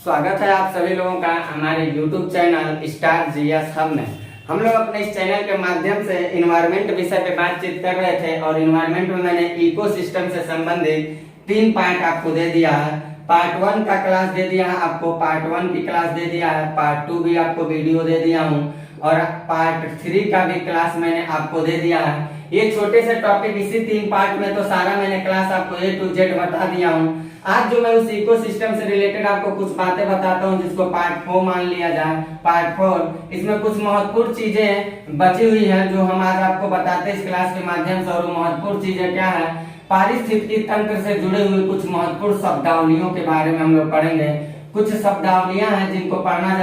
स्वागत है आप सभी लोगों का हमारे YouTube channel star GS hub में। हम लोग अपने इस चैनल के माध्यम से इन्वायरमेंट विषय पे बातचीत कर रहे थे और इन्वायरमेंट में मैंने इकोसिस्टम से संबंधित 3 पार्ट आपको दे दिया है। पार्ट 1 का क्लास दे दिया है आपको, पार्ट 1 की क्लास दे दिया है, पार्ट 2 भी आपको वीडियो दे दिया हूँ और पार्ट 3 का भी क्लास मैंने आपको दे दिया है। ये छोटे से टॉपिक इसी 3 पार्ट में तो सारा मैंने क्लास आपको A to Z बता दिया हूँ। आज जो मैं उस इकोसिस्टम से रिलेटेड आपको कुछ बातें बताता हूँ जिसको पार्ट 4 मान लिया जाए। पार्ट 4 इसमें कुछ महत्वपूर्ण चीजें बची हुई है जो हम आज आपको बताते हैं इस क्लास के माध्यम से। और महत्वपूर्ण चीजें क्या है, पारिस्थितिकी तंत्र से जुड़े हुए कुछ महत्वपूर्ण शब्दावलियों के बारे में हम लोग पढ़ेंगे। कुछ शब्दावलियां हैं जिनको पढ़ा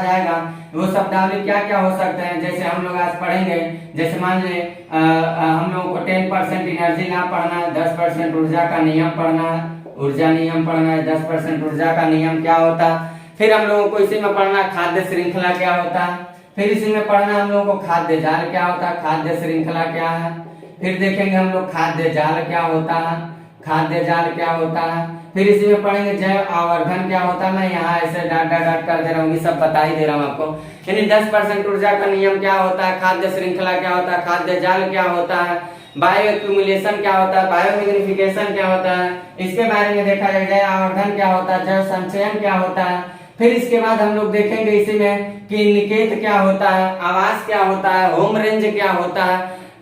जाएगा। वो शब्दावली क्या क्या हो सकते हैं, जैसे हम लोग आज पढ़ेंगे। जैसे मान ले हम लोगों को 10% एनर्जी ना पढ़ना है, 10% ऊर्जा का नियम पढ़ना है, ऊर्जा नियम पढ़ना है, 10% ऊर्जा का नियम क्या होता है। फिर हम लोगों को इसी में पढ़ना खाद्य श्रृंखला क्या होता है। फिर इसी में पढ़ना हम लोगों को खाद्य जाल क्या होता है, खाद्य श्रृंखला क्या है। फिर देखेंगे हम लोग खाद्य जाल क्या होता है, खाद्य जाल क्या होता है। फिर इसी में पढ़ेंगे जैव आवर्धन क्या होता है। मैं यहाँ ऐसे डाट कर दे रहा हूँ, सब बता ही दे रहा हूँ आपको। यानी 10% ऊर्जा का नियम क्या होता है, खाद्य श्रृंखला क्या होता है, खाद्य जाल क्या होता है, बायो एक्यूमुलेशन क्या होता है, बायो मैग्निफिकेशन क्या होता है, इसके बारे में देखा जाएगा। जैव आवर्धन क्या होता है, जैव संचयन क्या होता है। फिर इसके बाद हम लोग देखेंगे इसी में कि निकेत क्या होता है, आवास क्या होता है, होम रेंज क्या होता है,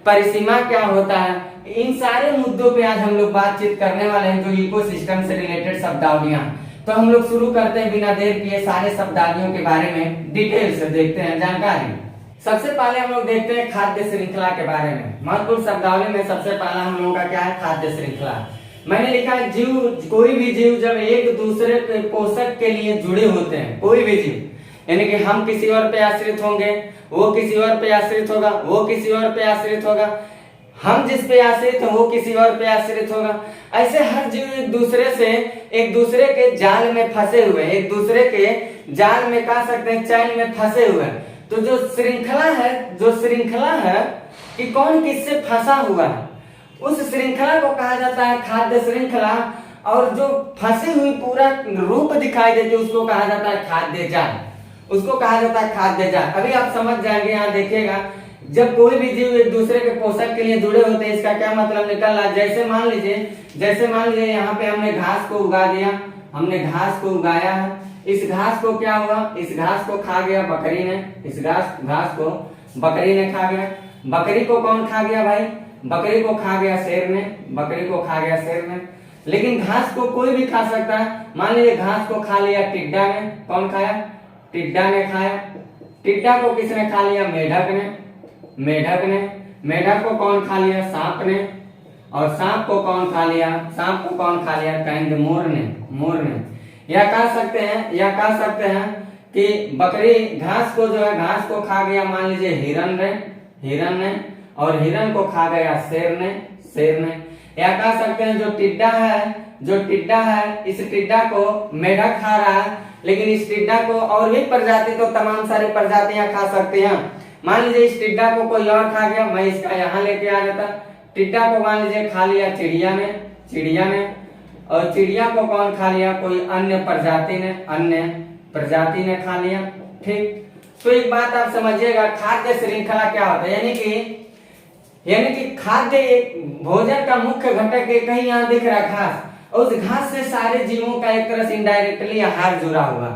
परिसीमा क्या होता है। इन सारे मुद्दों पे आज हम लोग बातचीत करने वाले हैं जो इकोसिस्टम से रिलेटेड शब्दावलियां। तो हम लोग शुरू करते हैं बिना देर किए सारे शब्दावलियों के बारे में डिटेल से देखते हैं जानकारी। सबसे पहले हम लोग देखते हैं खाद्य श्रृंखला के बारे में। महत्वपूर्ण शब्दावली में सबसे पहला हम लोगों का क्या है, खाद्य श्रृंखला। मैंने लिखा है जीव, कोई भी जीव जब एक दूसरे के पोषक के लिए जुड़े होते हैं, कोई भी जीव, यानी कि हम किसी और पे आश्रित होंगे, वो किसी और पे आश्रित होगा, वो किसी और पे आश्रित होगा, हम जिस पे आश्रित हैं वो किसी और पे आश्रित होगा। ऐसे हर जीव एक दूसरे के जाल में फंसे हुए, एक दूसरे के जाल में कह सकते हैं चैन में फंसे हुए। तो जो श्रृंखला है कि कौन किससे फंसा हुआ है, उस श्रृंखला को कहा जाता है खाद्य श्रृंखला। और जो फंसी हुई पूरा रूप दिखाई देती है उसको कहा जाता है खाद्य जाल, उसको कहा जाता है खाद्य जाल। अभी आप समझ जाएंगे, यहाँ देखिएगा। जब कोई भी जीव एक दूसरे के पोषक के लिए जुड़े होते हैं, इसका क्या मतलब निकल रहा है। जैसे मान लीजिए यहाँ पे हमने घास को उगा दिया, हमने घास को उगाया है। इस घास को क्या हुआ, इस घास को खा गया बकरी ने, इस घास को बकरी ने खा गया। बकरी को कौन खा गया भाई, बकरी को खा गया शेर ने, बकरी को खा गया शेर ने। लेकिन घास को कोई भी खा सकता है। मान लीजिए घास को खा लिया टिड्डा ने, कौन खाया, टिड्डा ने खाया। टिड्डा को किसने खा लिया, मेढक ने, मेढक को कौन खा लिया, सांप ने। और सांप को कौन खा लिया, कहेंगे मोर ने। या कह सकते हैं कि बकरी घास को जो है, घास को खा गया मान लीजिए हिरन ने, और हिरन को खा गया शेर ने। या कह सकते हैं जो टिड्डा है, इस टिड्डा को मेढक खा रहा है, लेकिन इस टिड्डा को और भी प्रजाति, तो तमाम सारी प्रजातियां खा सकती हैं। मान लीजिए इस टिड्डा को कोई और खा गया, मैं इसका यहाँ लेके आ जाता। टिड्डा को मान लीजिए खा लिया चिड़िया ने, और चिड़िया को कौन खा लिया, कोई अन्य प्रजाति ने खा लिया। ठीक, तो एक बात आप समझिएगा, खाद्य श्रृंखला क्या होता है। यानी कि खाद्य एक भोजन का मुख्य घटक एक ही यहाँ दिख रहा घास, और उस घास से सारे जीवों का एक तरह से इनडायरेक्टली आहार जुड़ा हुआ है।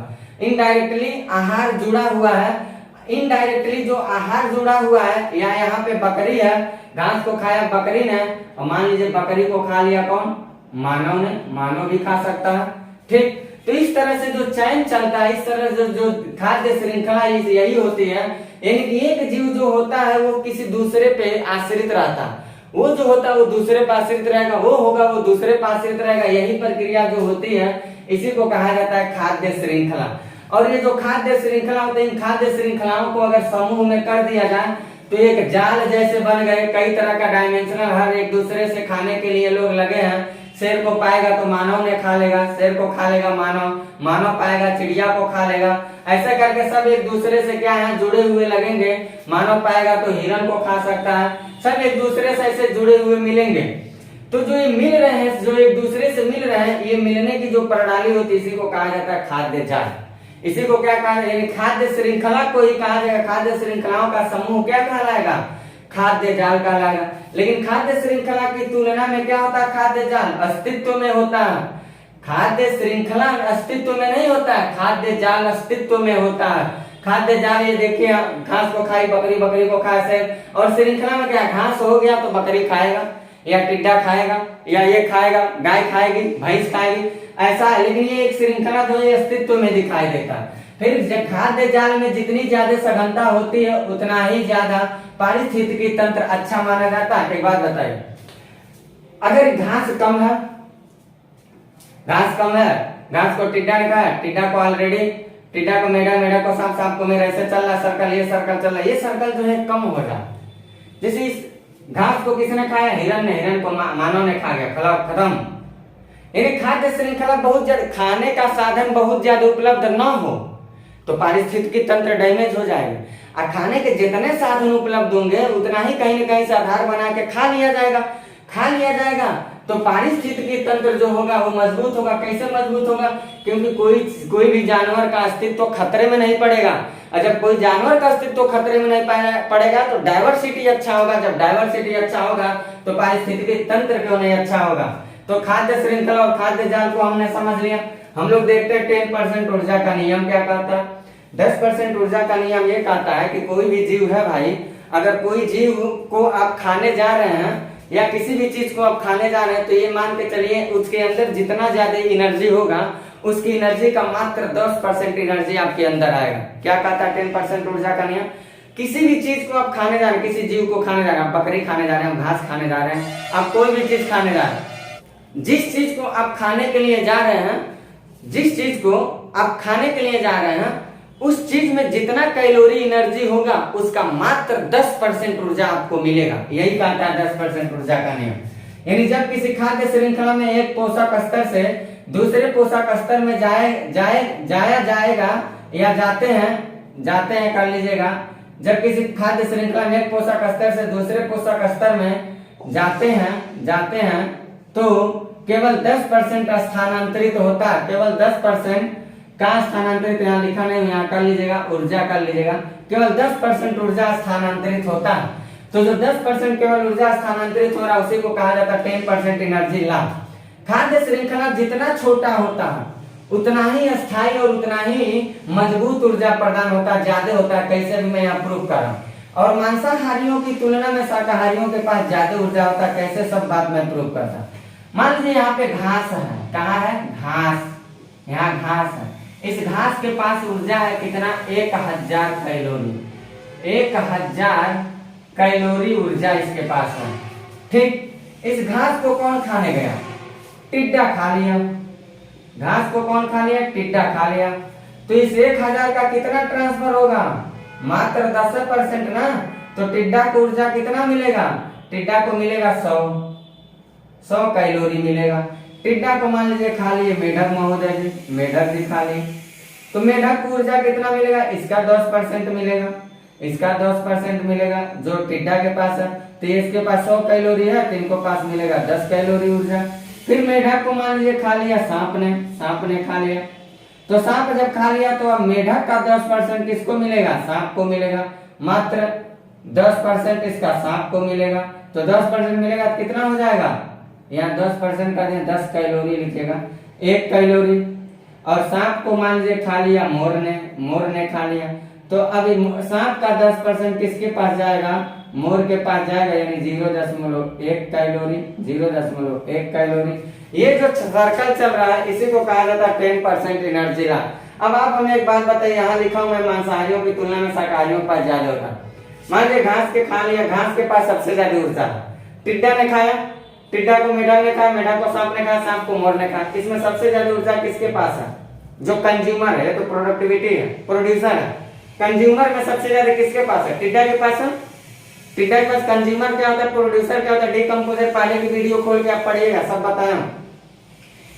इनडायरेक्टली जो आहार जुड़ा हुआ है, या यहाँ पे बकरी है, घास को खाया बकरी ने, और मान लीजिए बकरी को खा लिया कौन, मानव ने, मानव भी खा सकता है। ठीक, तो इस तरह से जो चैन चलता है, इस तरह से जो खाद्य श्रृंखला यही होती है। यानी कि एक जीव जो होता है वो किसी दूसरे पे आश्रित रहता है, वो जो होता है वो दूसरे पे आश्रित रहेगा, वो होगा वो दूसरे पे आश्रित रहेगा। यही प्रक्रिया जो होती है इसी को कहा जाता है खाद्य श्रृंखला। और ये जो खाद्य श्रृंखला होते हैं, इन खाद्य श्रृंखलाओं को अगर समूह में कर दिया जाए तो एक जाल जैसे बन गए। कई तरह का डायमेंशनल, हर एक दूसरे से खाने के लिए लोग लगे हैं। शेर को पाएगा तो मानव ने खा लेगा, शेर को खा लेगा मानव पाएगा चिड़िया को खा लेगा। ऐसा करके सब एक दूसरे से क्या है, जुड़े हुए लगेंगे। मानव पाएगा तो हिरन को खा सकता है, सब एक दूसरे से ऐसे जुड़े हुए मिलेंगे। तो जो ये मिल रहे हैं, जो एक दूसरे से मिल रहे हैं, ये मिलने की जो प्रणाली होती है इसी को कहा जाता है खाद्य जाल। इसी को क्या कहा जाए, खाद्य श्रृंखला को ही कहा जाएगा, खाद्य श्रृंखलाओं का समूह क्या कहलाएगा, खाद्य जाल कहलाएगा। लेकिन खाद्य श्रृंखला की तुलना में क्या होता है, खाद्य जाल अस्तित्व में होता है, खाद्य श्रृंखला अस्तित्व में नहीं होता है, खाद्य जाल अस्तित्व में होता है। खाद्य जाल ये देखिए, घास को खाई बकरी, बकरी को खाए से, और श्रृंखला में क्या, घास हो गया तो बकरी खाएगा या टिड्डा खाएगा या ये खाएगा, गाय खाएगी, भैंस खाएगी, ऐसा है। लेकिन ये एक श्रृंखला जो है अस्तित्व में दिखाई देता है। फिर खाद्य जाल में जितनी ज्यादा सघनता होती है उतना ही ज्यादा पारिस्थितिकी तंत्र अच्छा माना जाता है। एक बात बताइए, अगर घास कम है, घास कम है, घास को टिड्डा ने खाया, टिड्डा को ऑलरेडी, टिड्डा को मेढा, मेढा को सांप, सांप को मेरा, ऐसे चल रहा सर्कल, ये सर्कल चल रहा, ये सर्कल जो है कम हो रहा। जैसे इस घास को किसने खाया, हिरन ने, हिरन को मानव ने खा गया, खत्म। यानी खाद्य श्रृंखला बहुत ज्यादा, खाने का साधन बहुत ज्यादा उपलब्ध न हो तो पारिस्थितिकी तंत्र डैमेज हो जाएगा। और खाने के जितने साधन उपलब्ध होंगे उतना ही कहीं न कहीं से आधार बना के खा लिया जाएगा, खा लिया जाएगा तो पारिस्थितिकी तंत्र जो होगा वो मजबूत होगा। कैसे मजबूत होगा, क्योंकि कोई भी जानवर का अस्तित्व खतरे में नहीं पड़ेगा। और जब कोई जानवर का अस्तित्व खतरे में नहीं पड़ेगा तो डाइवर्सिटी अच्छा होगा, जब डाइवर्सिटी अच्छा होगा तो पारिस्थितिकी तंत्र क्यों नहीं अच्छा होगा। तो खाद्य श्रृंखला और खाद्य जाल को हमने समझ लिया। हम लोग देखते हैं 10% ऊर्जा का नियम क्या कहता है। 10% ऊर्जा का नियम ये कहता है कि कोई भी जीव है भाई, अगर कोई जीव को आप खाने जा रहे हैं या किसी भी चीज को आप खाने जा रहे हैं तो ये मान के चलिए उसके अंदर जितना ज्यादा एनर्जी होगा उसकी एनर्जी का मात्र 10% एनर्जी आपके अंदर आएगा। क्या कहता है 10% ऊर्जा का नियम। किसी भी चीज को आप खाने जा रहे हैं, किसी जीव को खाने जा रहे हैं, आप बकरी खाने जा रहे हैं, घास खाने जा रहे हैं, आप कोई भी चीज खाने जा रहे हैं, जिस चीज को आप खाने के लिए जा रहे हैं, जिस चीज को आप खाने के लिए जा रहे हैं उस चीज में जितना कैलोरी एनर्जी होगा उसका मात्र 10% ऊर्जा आपको मिलेगा। यही कहता है 10% ऊर्जा का नियम। यानी जब किसी खाद्य श्रृंखला में एक पोषक स्तर से दूसरे पोषक स्तर में जाया जाएगा या जाते हैं कर लीजिएगा, जब किसी खाद्य श्रृंखला में एक पोषक स्तर से दूसरे पोषक स्तर में जाते हैं तो केवल 10% स्थानांतरित होता है, केवल 10% का स्थानांतरित, यहाँ लिखा नहीं, यहाँ कर लीजिएगा, ऊर्जा कर लीजिएगा, केवल 10% ऊर्जा स्थानांतरित होता है। तो जो 10% केवल ऊर्जा स्थानांतरित हो रहा है उसी को कहा जाता है 10% एनर्जी लाभ। खाद्य श्रृंखला जितना छोटा होता है उतना ही अस्थायी और उतना ही मजबूत ऊर्जा प्रदान होता है, ज्यादा होता है। कैसे भी मैं यहाँ प्रूव कर रहा हूँ। और मांसाहारियों की तुलना में शाकाहारियों के पास ज्यादा ऊर्जा होता है। कैसे, सब बात मैं प्रूव करता हूँ। मान लीजिए यहाँ पे घास है, कहाँ है घास, यहाँ घास है। इस घास के पास ऊर्जा है कितना, 1000 कैलोरी, 1000 कैलोरी ऊर्जा इसके पास है। ठीक, इस घास को कौन खाने गया, टिड्डा खा लिया। घास को कौन खा लिया, टिड्डा खा लिया। तो इस 1000 का कितना ट्रांसफर होगा, मात्र 10% ना। तो टिड्डा को ऊर्जा कितना मिलेगा, टिड्डा को मिलेगा 100 कैलोरी मिलेगा। टिड्डा को मान लीजिए खा लिए मेढक महोदय जी, मेढक भी खा लिए, तो मेढक को ऊर्जा कितना मिलेगा, इसका 10% मिलेगा, इसका 10% मिलेगा जो टिड्डा के पास है। तो इसके पास 100 कैलोरी है तो इनको पास मिलेगा 10 कैलोरी ऊर्जा। फिर मेढक को मान लीजिए खा लिया सांप ने खा लिया। तो सांप जब खा लिया तो अब मेढक का 10% किसको मिलेगा, सांप को मिलेगा, मात्र 10% इसका सांप को मिलेगा। तो 10% मिलेगा तो कितना हो जाएगा, यहाँ 10% का 10 कैलोरी लिखेगा, 1 कैलोरी। और सांप को मान लीजिए खा लिया मोर ने खा लिया। तो अब सांप का 10% किसके पास जाएगा, मोर के पास जाएगा, यानी 0.1 कैलोरी, 0.1 कैलोरी। ये जो सर्कल चल रहा है इसी को कहा जाता है 10% एनर्जी ला। अब आप हमें एक बात बताइए, यहाँ लिखा हूं मैं मांसाहारियों की तुलना में शाकाहारियों के पास ज्यादा होता है। मान लीजिए घास के खा लिया, घास के पास सबसे ज्यादा ऊर्जा, टिड्डा ने खाया, टिड्डा को मेढक ने खाया, मेढक को सांप ने खाया, सांप को मोर ने खाया। इसमें सबसे ज्यादा ऊर्जा किसके पास है, जो कंज्यूमर है, तो प्रोडक्टिविटी है, प्रोड्यूसर है। कंज्यूमर में सबसे ज्यादा किसके पास है, टिड्डा के पास है। टिड्डा के पास कंज्यूमर क्या होता है, प्रोड्यूसर क्या होता है, डिकम्पोजर। पहले की वीडियो खोल के आप पढ़िएगा, सब बताया।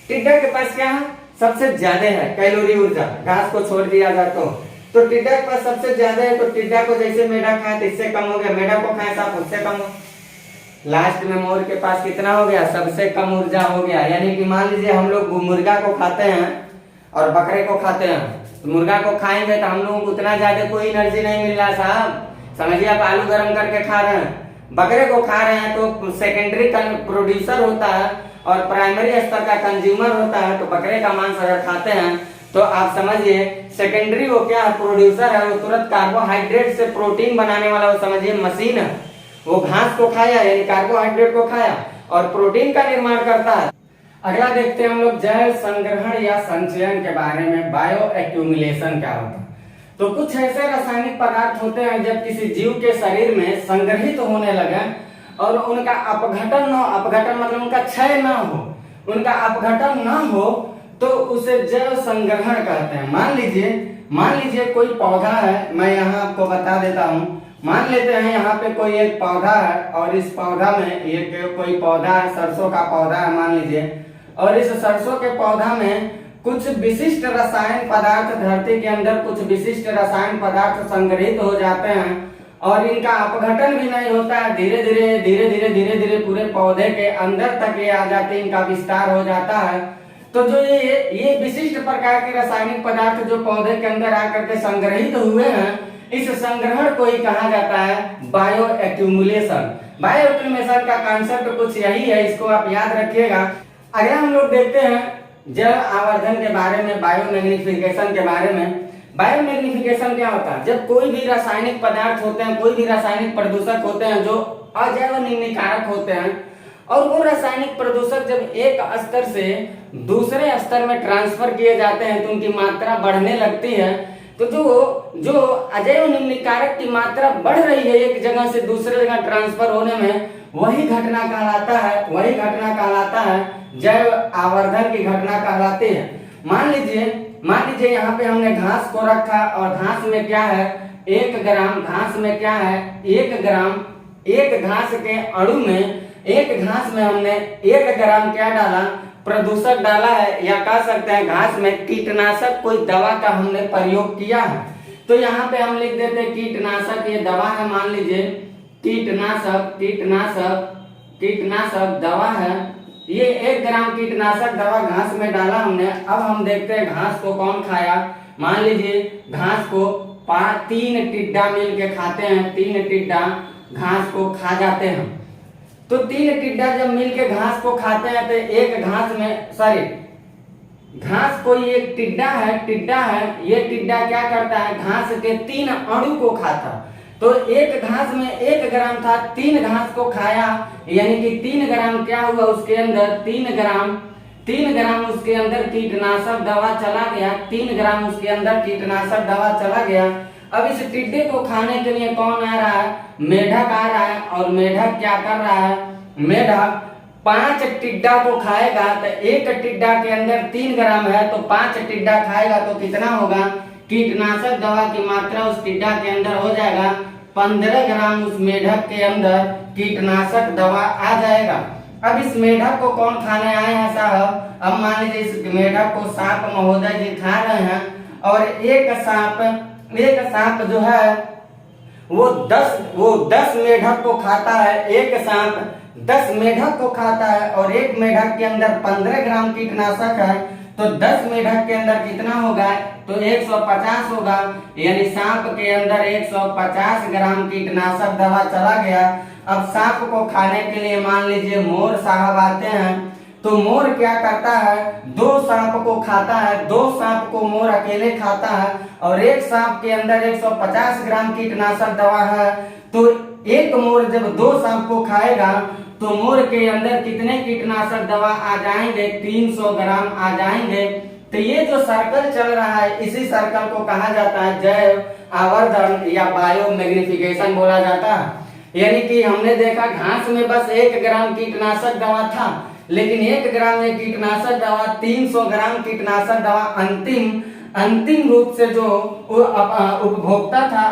टिड्डा के पास क्या है, सबसे ज्यादा है कैलोरी ऊर्जा, घास को छोड़ दिया जाए तो टिड्डा के पास सबसे ज्यादा है। तो टिड्डा को जैसे मेढक खाए तो इससे कम हो गया, मेढक को खाए सांप उससे कम हो। लास्ट में मोर के पास कितना हो गया, सबसे कम ऊर्जा हो गया। यानी कि मान लीजिए हम लोग मुर्गा को खाते हैं और बकरे को खाते हैं, तो मुर्गा को खाएंगे तो हम लोगों को उतना ज्यादा कोई एनर्जी नहीं मिल रहा साहब, समझिए आप आलू गर्म करके खा रहे हैं। बकरे को खा रहे हैं तो सेकेंडरी प्रोड्यूसर होता है और प्राइमरी स्तर का कंज्यूमर होता है। तो बकरे का मांस अगर खाते हैं तो आप समझिए सेकेंडरी वो क्या है, प्रोड्यूसर है, वो तुरंत कार्बोहाइड्रेट से प्रोटीन बनाने वाला वो समझिए मशीन है। वो घास को खाया यानी कार्बोहाइड्रेट को खाया और प्रोटीन का निर्माण करता है। अगला देखते हैं हम लोग जैव संग्रहण या संचयन के बारे में, बायो एक्यूमुलेशन क्या होता है। तो कुछ ऐसे रासायनिक पदार्थ होते हैं जब किसी जीव के शरीर में संग्रहित होने लगे और उनका अपघटन न, अपघटन मतलब उनका क्षय न हो, उनका अपघटन न हो तो उसे जैव संग्रहण कहते हैं। मान लीजिए कोई पौधा है, मैं यहाँ आपको बता देता हूँ। मान लेते हैं यहाँ पे कोई एक पौधा है और इस पौधा में एक कोई पौधा है, सरसों का पौधा है मान लीजिए, और इस सरसों के पौधा में कुछ विशिष्ट रसायन पदार्थ, धरती के अंदर कुछ विशिष्ट रसायन पदार्थ संग्रहित हो जाते हैं और इनका अपघटन भी नहीं होता है, धीरे धीरे पूरे पौधे के अंदर तक ये आ जाते हैं, इनका विस्तार हो जाता है। तो जो ये विशिष्ट प्रकार के रासायनिक पदार्थ जो पौधे के अंदर आकर के संग्रहित हुए हैं, इस संग्रहण को ही कहा जाता है बायो एक्यूमुलेशन। बायो एक्यूमुलेशन का कॉन्सेप्ट कुछ यही है, इसको आप याद रखिएगा। अगर हम लोग देखते हैं जैव आवर्धन के बारे में, बायोमैग्निफिकेशन के बारे में। बायोमैग्निफिकेशन क्या होता है, जब कोई भी रासायनिक पदार्थ होते हैं, कोई भी रासायनिक प्रदूषक होते हैं जो अजैव निम्नीकारक होते हैं, और वो रासायनिक प्रदूषक जब एक स्तर से दूसरे स्तर में ट्रांसफर किए जाते हैं तो उनकी मात्रा बढ़ने लगती है। तो जो अजैव निम्नीकारक की मात्रा बढ़ रही है एक जगह से दूसरे जगह ट्रांसफर होने में, वही घटना कहलाता है जैव आवर्धन की घटना कहलाती है। मान लीजिए यहाँ पे हमने घास को रखा और घास में क्या है, 1 ग्राम, घास में क्या है 1 ग्राम, एक घास के अणु में, एक घास में हमने 1 ग्राम क्या डाला, प्रदूषक डाला है, या कह सकते हैं घास में कीटनाशक कोई दवा का हमने प्रयोग किया है। तो यहाँ पे हम लिख देते हैं कीटनाशक, ये दवा है, मान लीजिए कीटनाशक दवा है, ये 1 ग्राम कीटनाशक दवा घास में डाला हमने। अब हम देखते हैं घास को कौन खाया। मान लीजिए घास को 3 टिड्डा मिल के खाते हैं, 3 टिड्डा घास को खा जाते हैं। तो 3 टिड्डा जब मिलके घास को खाते हैं तो एक घास में, घास कोई एक टिड्डा है, ये टिड्डा क्या करता है, घास के 3 अणु को खाता। तो एक घास में 1 ग्राम था, 3 घास को खाया, यानी कि 3 ग्राम क्या हुआ उसके अंदर, 3 ग्राम उसके अंदर कीटनाशक दवा चला गया, 3 ग्राम उसके अंदर कीटनाशक दवा चला गया। अब इस टिड्डे को खाने के लिए कौन आ रहा है, मेढक आ रहा है, और मेढक क्या कर रहा है, मेढक 5 टिड्डा को खाएगा। तो एक टिड्डा के अंदर 3 ग्राम है तो 5 टिड्डा खाएगा तो कितना होगा, कीटनाशक दवा की मात्रा उस टिड्डा के अंदर हो जाएगा 15 ग्राम, उस मेढक के अंदर कीटनाशक दवा आ जाएगा। अब इस मेढक को कौन खाने आए हैं साहब, अब मान लीजिए इस मेढक को सांप महोदय जी खा रहे हैं, और एक सांप जो है वो 10 मेढक को खाता है, एक सांप 10 मेढक को खाता है, और एक मेढक के अंदर 15 ग्राम कीटनाशक है। तो 10 मेढक के अंदर कितना होगा, तो 150 होगा, यानी सांप के अंदर 150 ग्राम कीटनाशक दवा चला गया। अब सांप को खाने के लिए मान लीजिए मोर साहब आते हैं, तो मोर क्या करता है, 2 सांप को खाता है, 2 सांप को मोर अकेले खाता है, और एक सांप के अंदर 150 ग्राम कीटनाशक दवा है। तो एक मोर जब 2 सांप को खाएगा तो मोर के अंदर कितने कीटनाशक दवा आ जाएंगे, 300 ग्राम आ जाएंगे। तो ये जो सर्कल चल रहा है, इसी सर्कल को कहा जाता है जैव आवर्धन या बायो मैग्निफिकेशन बोला जाता है। यानी कि हमने देखा घास में बस 1 ग्राम कीटनाशक दवा था, लेकिन 1 ग्राम में कीटनाशक दवा 300 ग्राम कीटनाशक दवा अंतिम रूप से जो उपभोक्ता था,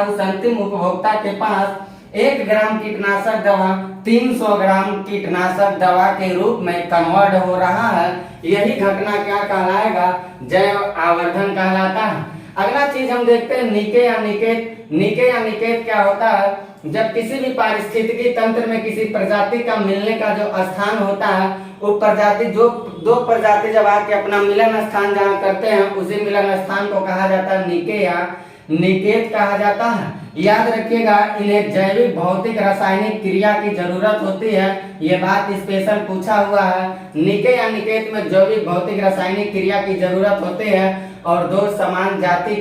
उस अंतिम उपभोक्ता के पास 1 ग्राम कीटनाशक दवा 300 ग्राम कीटनाशक दवा के रूप में कन्वर्ट हो रहा है। यही घटना क्या कहलाएगा, जैव आवर्धन कहलाता है। अगला चीज हम देखते हैं निके या निकेत क्या होता है। जब किसी भी पारिस्थितिकी तंत्र में किसी प्रजाति का मिलने का जो स्थान होता है, वो प्रजाति जो दो प्रजाति जब आके अपना मिलन स्थान जहाँ करते हैं, उसी मिलन स्थान को कहा जाता है निके या निकेत कहा जाता है। याद रखिएगा, इन्हें जैविक भौतिक रासायनिक क्रिया की जरूरत होती है। ये बात स्पेशल पूछा हुआ है। निके या निकेत में जैविक भौतिक रासायनिक क्रिया की जरूरत होती है और दो समान जाति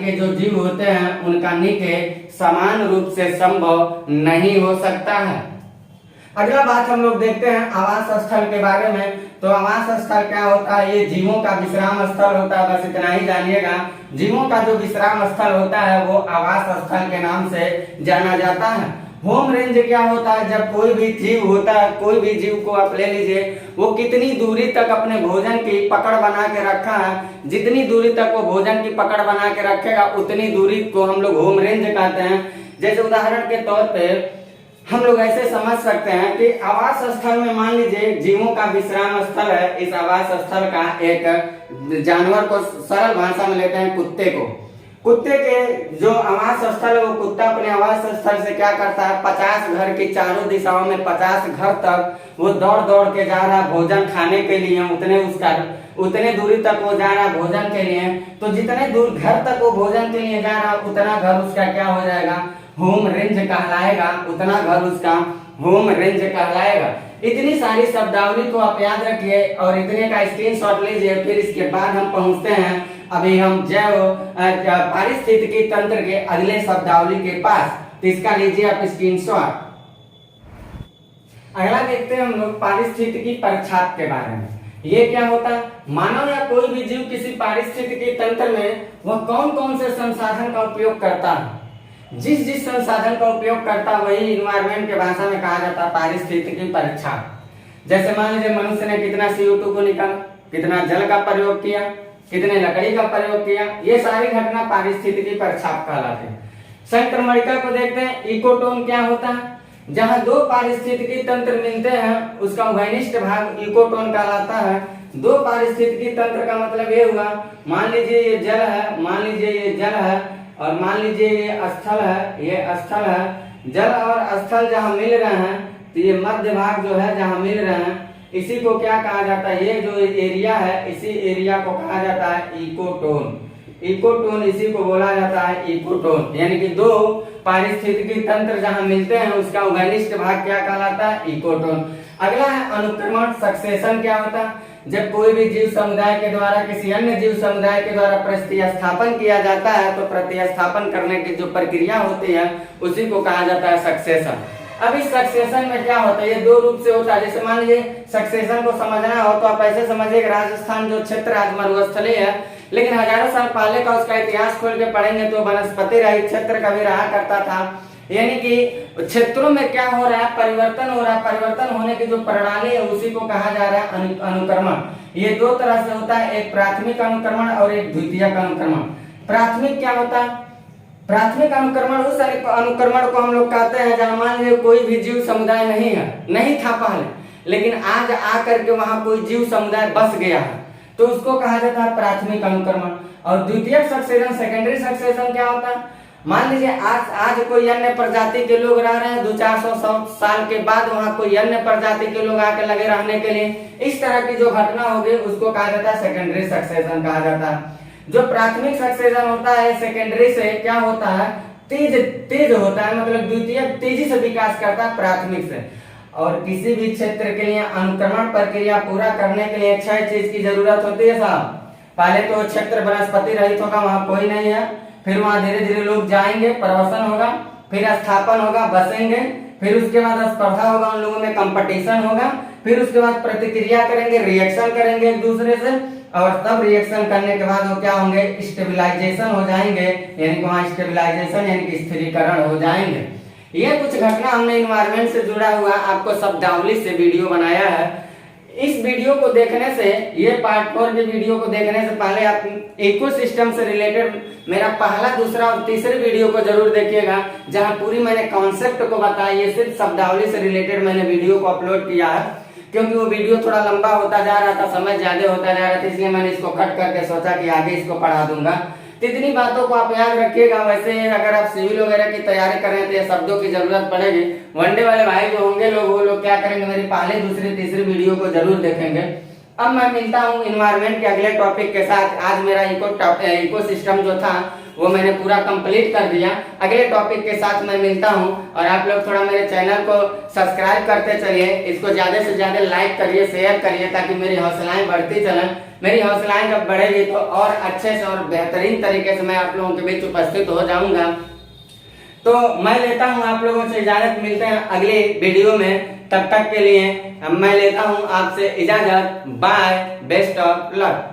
के जो जीव होते हैं उनका निके समान रूप से संभव नहीं हो सकता है। अगला बात हम लोग देखते हैं आवास स्थल के बारे में। तो आवास स्थल क्या होता है? ये जीवों का विश्राम स्थल होता है, बस इतना ही जानिएगा। जीवों का जो विश्राम स्थल होता है वो आवास स्थल के नाम से जाना जाता है। होम रेंज क्या होता है? जब कोई भी जीव होता है, कोई भी जीव को आप ले लीजिए, वो कितनी दूरी तक अपने भोजन की पकड़ बना के रखा है, जितनी दूरी तक वो भोजन की पकड़ बना के रखेगा उतनी दूरी को हम लोग होम रेंज कहते हैं। जैसे उदाहरण के तौर पे हम लोग ऐसे समझ सकते हैं कि आवास स्थल में मान लीजिए जीवों का विश्राम स्थल है। इस आवास स्थल का एक जानवर को सरल भाषा में लेते हैं कुत्ते को। कुत्ते के जो आवास स्थल है, वो कुत्ता अपने आवास स्थल से क्या करता है, 50 घर की चारों दिशाओं में 50 घर तक वो दौड़ दौड़ के जा रहा भोजन खाने के लिए। उतने दूरी तक वो जा रहा भोजन के लिए। तो जितने दूर घर तक वो भोजन के लिए जा रहा, उतना घर उसका क्या हो जाएगा, होम रेंज कहलाएगा। उतना घर उसका होम रेंज कहलाएगा। इतनी सारी शब्दावली को आप याद रखिए और इतने का स्क्रीनशॉट लीजिए। फिर इसके बाद हम पहुंचते हैं अभी हम जैव पारिस्थितिकी तंत्र के अगले शब्दावली के पास। तो इसका लीजिए आप स्क्रीनशॉट। अगला देखते हैं हम लोग पारिस्थितिकी परिच्छाद के बारे में। ये क्या होता है? मानव या कोई भी जीव किसी पारिस्थितिकी तंत्र में वह कौन कौन से संसाधन का उपयोग करता है। जिस संसाधन का उपयोग करता वही इन्वायरमेंट के भाषा में कहा जाता है पारिस्थितिकी परिच्छाद। जैसे मान लीजिए मनुष्य ने कितना CO2 को निकाला, कितना जल का प्रयोग किया, कितने लकड़ी का प्रयोग किया, ये सारी घटना पारिस्थितिकी परिच्छाद कहलाते हैं। संक्रमणिका को देखते हैं। इकोटोन क्या होता है? जहाँ दो पारिस्थितिकी तंत्र मिलते हैं उसका उभयनिष्ठ भाग इकोटोन कहलाता है। दो पारिस्थितिकी तंत्र का मतलब ये हुआ, मान लीजिए ये जल है, मान लीजिए ये जल है और मान लीजिए ये स्थल है, ये स्थल है। जल और स्थल जहाँ मिल रहे हैं तो ये मध्य भाग जो है जहाँ मिल रहे हैं, इसी को क्या कहा जाता है, ये जो एरिया है इसी एरिया को कहा जाता है इकोटोन। इकोटोन इसी को बोला जाता है इकोटोन। यानी कि दो पारिस्थितिकी तंत्र जहाँ मिलते हैं उसका उभयनिष्ठ भाग क्या कहलाता है, इकोटोन। अगला है अनुक्रमण सक्सेशन क्या होता है? जब कोई भी जीव समुदाय के द्वारा किसी अन्य जीव समुदाय के द्वारा प्रतिस्थापन किया जाता है तो प्रतिस्थापन करने की जो प्रक्रिया होती है उसी को कहा जाता है सक्सेशन। अब इस सक्सेशन में क्या होता है, ये दो रूप से होता है। जैसे मान लीजिए सक्सेशन को समझना हो तो आप ऐसे समझिए राजस्थान जो क्षेत्र आज मरुस्थलीय है, लेकिन हजारों साल पहले का उसका इतिहास खोल के पढ़ेंगे तो वनस्पति रहित क्षेत्र कभी रहा करता था। यानी कि क्षेत्रों में क्या हो रहा है, परिवर्तन हो रहा है। परिवर्तन होने की जो प्रणाली है उसी को कहा जा रहा है अनुक्रमण। ये दो तरह से होता है, एक प्राथमिक अनुक्रमण और एक द्वितीयक अनुक्रमण। प्राथमिक क्या होता है? प्राथमिक अनुक्रमण उस अनुक्रमण को हम लोग कहते हैं जहाँ मान लीजिए कोई भी जीव समुदाय नहीं था पहले, लेकिन आज आकर के वहां कोई जीव समुदाय बस गया है तो उसको कहा जाता है प्राथमिक अनुक्रमण। और द्वितीयक सक्सेशन सेकेंडरी सक्सेशन क्या होता है? मान लीजिए आज कोई अन्य प्रजाति के लोग रह रहे हैं, 200-400 साल के बाद वहां कोई अन्य प्रजाति के लोग आके लगे रहने के लिए। इस तरह की जो घटना होगी उसको कहा जाता है सेकेंडरी सक्सेशन कहा जाता है। जो प्राथमिक सक्सेशन होता है सेकेंडरी से क्या होता है, तेज होता है, मतलब द्वितीयक तेजी से विकास करता है प्राथमिक से। और किसी भी क्षेत्र के लिए अनुक्रमण प्रक्रिया पूरा करने के लिए 6 चीज की जरूरत होती है साहब। पहले तो क्षेत्र वनस्पति रहित होगा, वहां कोई नहीं है। फिर वहां धीरे धीरे लोग जाएंगे, प्रवसन होगा, फिर स्थापन होगा, बसेंगे, फिर उसके बाद स्पर्धा होगा, उन लोगों में कंपटीशन होगा, फिर उसके बाद प्रतिक्रिया करेंगे, रिएक्शन करेंगे एक दूसरे से, और तब रिएक्शन करने के बाद वो क्या होंगे, स्टेबलाइजेशन हो जाएंगे। यानी कि वहां स्टेबलाइजेशन यानी कि स्थिरीकरण हो जाएंगे। ये कुछ घटना हमने इन्वायरमेंट से जुड़ा हुआ आपको शब्दावली से वीडियो बनाया है। इस वीडियो को देखने से, ये पार्ट 4 के वीडियो को देखने से पहले आप इकोसिस्टम से रिलेटेड मेरा पहला, दूसरा और तीसरे वीडियो को जरूर देखिएगा, जहां पूरी मैंने कॉन्सेप्ट को बताया। ये सिर्फ शब्दावली से रिलेटेड मैंने वीडियो को अपलोड किया है, क्योंकि वो वीडियो थोड़ा लंबा होता जा रहा था, समय ज्यादा होता जा रहा था, इसलिए मैंने इसको कट करके सोचा कि आगे इसको पढ़ा दूंगा। इतनी बातों को आप याद रखिएगा। वैसे अगर आप सिविल वगैरह की तैयारी कर रहे हैं तो ये शब्दों की जरूरत पड़ेगी। वनडे वाले भाई जो होंगे लोग, वो लोग क्या करेंगे, मेरी पहले दूसरी तीसरी वीडियो को जरूर देखेंगे। अब मैं मिलता हूँ इन्वायरमेंट के अगले टॉपिक के साथ। आज मेरा इको सिस्टम जो था वो मैंने पूरा कंप्लीट कर दिया। अगले टॉपिक के साथ मैं मिलता हूँ, और आप लोग थोड़ा मेरे चैनल को सब्सक्राइब करते चलिए, इसको ज्यादा से ज्यादा लाइक करिए, शेयर करिए, ताकि मेरी हौसलाएं बढ़ती चलें। मेरी हौसलाएं जब बढ़ेगी तो और अच्छे से और बेहतरीन तरीके से मैं आप लोगों के बीच उपस्थित हो जाऊंगा। तो मैं लेता हूं आप लोगों से इजाजत, मिलते हैं अगले वीडियो में। तब तक के लिए मैं लेता हूं आपसे इजाजत। Bye, best of luck.